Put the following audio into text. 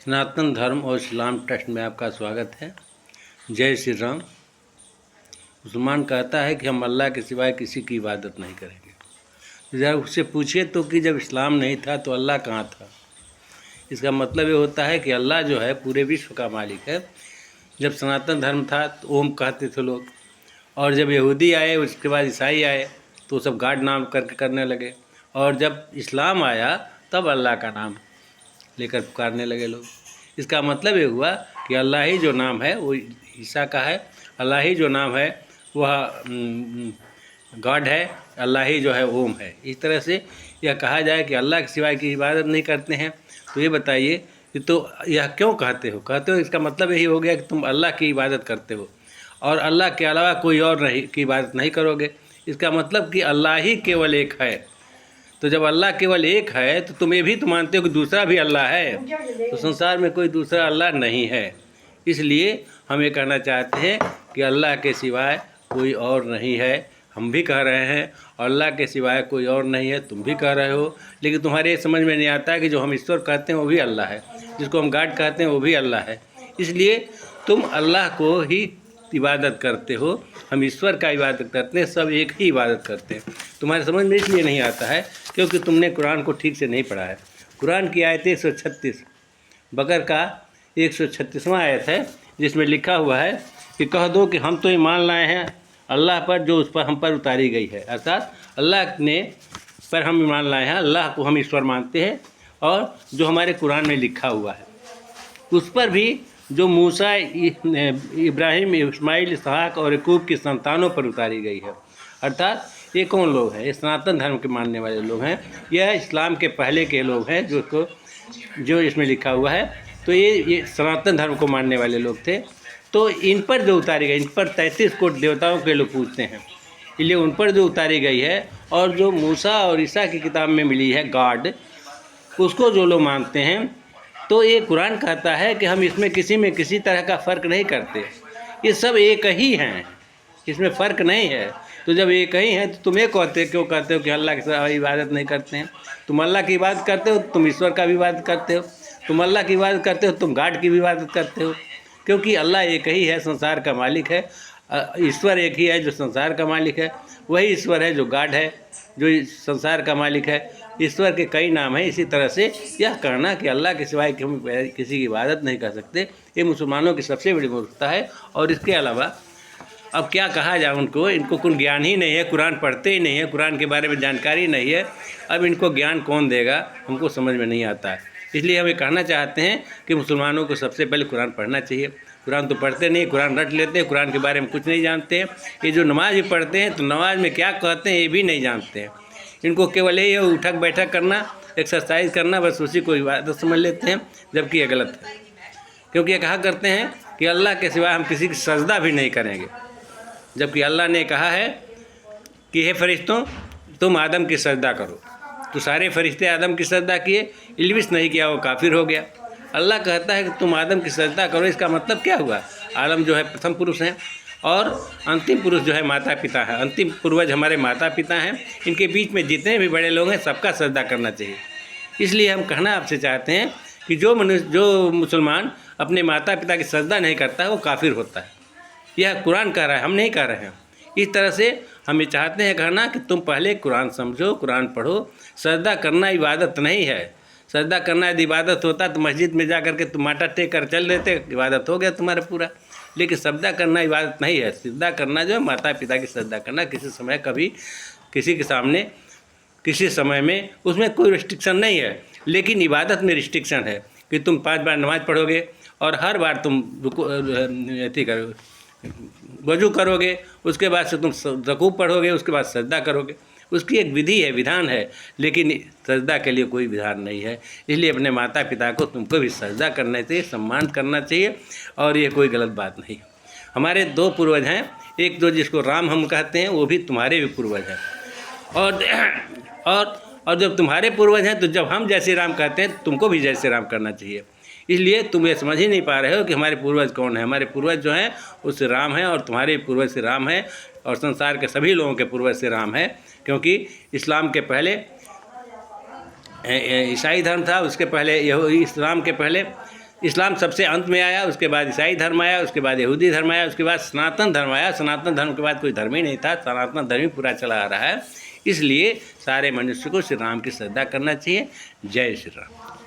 सनातन धर्म और इस्लाम ट्रस्ट में आपका स्वागत है। जय श्री राम। मुसलमान कहता है कि हम अल्लाह के सिवाय किसी की इबादत नहीं करेंगे। ज़रा उससे पूछिए तो कि जब इस्लाम नहीं था तो अल्लाह कहाँ था। इसका मतलब ये होता है कि अल्लाह जो है पूरे विश्व का मालिक है। जब सनातन धर्म था तो ओम कहते थे लोग, और जब यहूदी आए उसके बाद ईसाई आए तो सब गॉड नाम करके करने लगे, और जब इस्लाम आया तब अल्लाह का नाम लेकर पुकारने लगे लोग। इसका मतलब ये हुआ कि अल्लाह ही जो नाम है वो ईसा का है, अल्लाह ही जो नाम है वह गॉड है, अल्लाह ही जो है ओम है। इस तरह से यह कहा जाए कि अल्लाह के सिवाय की इबादत नहीं करते हैं, तो ये बताइए कि तो यह क्यों कहते हो। इसका मतलब यही हो गया कि तुम अल्लाह की इबादत करते हो और अल्लाह के अलावा कोई और नहीं की इबादत नहीं करोगे। इसका मतलब कि अल्लाह ही केवल एक है। तो जब अल्लाह केवल एक है तो तुम ये भी तो मानते हो कि दूसरा भी अल्लाह है। तो संसार में कोई दूसरा अल्लाह नहीं है। इसलिए हम ये कहना चाहते हैं कि अल्लाह के सिवाय कोई और नहीं है। हम भी कह रहे हैं और अल्लाह के सिवाय कोई और नहीं है, तुम भी कह रहे हो। लेकिन तुम्हारे ये समझ में नहीं आता है कि जो हम ईश्वर कहते हैं वो भी अल्लाह है, जिसको हम गॉड कहते हैं वो भी अल्लाह है। इसलिए तुम अल्लाह को ही इबादत करते हो, हम ईश्वर का इबादत करते हैं, सब एक ही इबादत करते हैं। तुम्हारे समझ में इसलिए नहीं आता है क्योंकि तुमने कुरान को ठीक से नहीं पढ़ा है। कुरान की आयत 136 बकर का 136वां आयत है, जिसमें लिखा हुआ है कि कह दो कि हम तो ईमान लाए हैं अल्लाह पर जो उस पर हम पर उतारी गई है। अर्थात अल्लाह ने पर हम ईमान लाए हैं, अल्लाह को हम ईश्वर मानते हैं, और जो हमारे कुरान में लिखा हुआ है उस पर भी जो मूसा, इब्राहिम, इस्माइल, इसहाक और याकूब की संतानों पर उतारी गई है। अर्थात ये कौन लोग हैं? ये सनातन धर्म के मानने वाले लोग हैं। यह इस्लाम के पहले के लोग हैं जो इसमें लिखा हुआ है। तो ये सनातन धर्म को मानने वाले लोग थे। तो इन पर जो उतारी गई, इन पर 33 कोट देवताओं के लोग पूजते हैं, इसलिए उन पर जो उतारी गई है और जो मूसा और ईसा की किताब में मिली है गॉड, उसको जो लोग मानते हैं, तो ये कुरान कहता है कि हम इसमें किसी में किसी तरह का फ़र्क नहीं करते। ये सब एक ही हैं, इसमें फ़र्क नहीं है। तो जब एक ही हैं तो तुम ये क्यों कहते हो कि अल्लाह की इबादत नहीं करते हैं? तुम अल्लाह की इबादत करते हो, तुम ईश्वर का भी इबादत करते हो। तुम अल्लाह की इबादत करते हो, तुम गॉड की भी इबादत करते हो, क्योंकि अल्लाह एक ही है, संसार का मालिक है। ईश्वर एक ही है जो संसार का मालिक है, वही ईश्वर है जो गॉड है, जो संसार का मालिक है। ईश्वर के कई नाम हैं। इसी तरह से यह कहना कि अल्लाह के सिवाय हम किसी की इबादत नहीं कर सकते, ये मुसलमानों की सबसे बड़ी मूर्खता है। और इसके अलावा अब क्या कहा जाए उनको, इनको कोई ज्ञान ही नहीं है, कुरान पढ़ते ही नहीं है, कुरान के बारे में जानकारी नहीं है। अब इनको ज्ञान कौन देगा, हमको समझ में नहीं आता है। इसलिए हम ये कहना चाहते हैं कि मुसलमानों को सबसे पहले कुरान पढ़ना चाहिए। कुरान तो पढ़ते नहीं, कुरान रट लेते हैं, कुरान के बारे में कुछ नहीं जानते हैं। ये जो नमाज भी पढ़ते हैं तो नमाज में क्या कहते हैं ये भी नहीं जानते हैं। इनको केवल यही है उठक बैठक करना, एक्सरसाइज करना, बस उसी को इबादत समझ लेते हैं, जबकि ये गलत है। क्योंकि ये कहा करते हैं कि अल्लाह के सिवा हम किसी की सजदा भी नहीं करेंगे, जबकि अल्लाह ने कहा है कि हे फरिश्तों तुम आदम की सजदा करो। तो सारे फरिश्ते आदम की सजदा किए, इल्बिस नहीं किया वो काफिर हो गया। अल्लाह कहता है कि तुम आदम की सजदा करो, इसका मतलब क्या हुआ? आदम जो है प्रथम पुरुष हैं और अंतिम पुरुष जो है माता पिता है, अंतिम पूर्वज हमारे माता पिता हैं। इनके बीच में जितने भी बड़े लोग हैं सबका सजदा करना चाहिए। इसलिए हम कहना आपसे चाहते हैं कि जो मुसलमान अपने माता पिता की सजदा नहीं करता है वो काफिर होता है। यह कुरान कह रहा है, हम नहीं कह रहे हैं। इस तरह से हम ये चाहते हैं कहना कि तुम पहले कुरान समझो, कुरान पढ़ो। सजदा करना इबादत नहीं है। सजदा करना यदि इबादत होता तो मस्जिद में जा कर के तुम माथा टेक कर चल देते, इबादत हो गया तुम्हारा पूरा। लेकिन सजदा करना इबादत नहीं है। सजदा करना जो है माता पिता की सजदा करना, किसी समय कभी किसी के सामने किसी समय में, उसमें कोई रिस्ट्रिक्शन नहीं है। लेकिन इबादत में रिस्ट्रिक्शन है कि तुम 5 बार नमाज पढ़ोगे और हर बार तुम वजू करोगे, उसके बाद से तुम रकूअ पढ़ोगे, उसके बाद सजदा करोगे। उसकी एक विधि है, विधान है, लेकिन सजदा के लिए कोई विधान नहीं है। इसलिए अपने माता पिता को तुमको भी सजदा करना चाहिए, सम्मान करना चाहिए, और ये कोई गलत बात नहीं। हमारे 2 पूर्वज हैं, एक जो जिसको राम हम कहते हैं वो भी तुम्हारे भी पूर्वज हैं, और जब तुम्हारे पूर्वज हैं तो जब हम जैसे राम कहते हैं तुमको भी जैसे राम करना चाहिए। इसलिए तुम ये समझ ही नहीं पा रहे हो कि हमारे पूर्वज कौन है। हमारे पूर्वज जो हैं उससे राम हैं, और तुम्हारे पूर्वज से राम है, और संसार के सभी लोगों के पूर्वज से राम है। क्योंकि इस्लाम के पहले ईसाई धर्म था, उसके पहले इस्लाम के पहले इस्लाम सबसे अंत में आया, उसके बाद ईसाई धर्म आया, उसके बाद यहूदी धर्म आया, उसके बाद सनातन धर्म आया। सनातन धर्म के बाद कोई धर्म ही नहीं था, सनातन धर्म ही पूरा चला आ रहा है। इसलिए सारे मनुष्य को श्री राम की श्रद्धा करना चाहिए। जय श्री राम।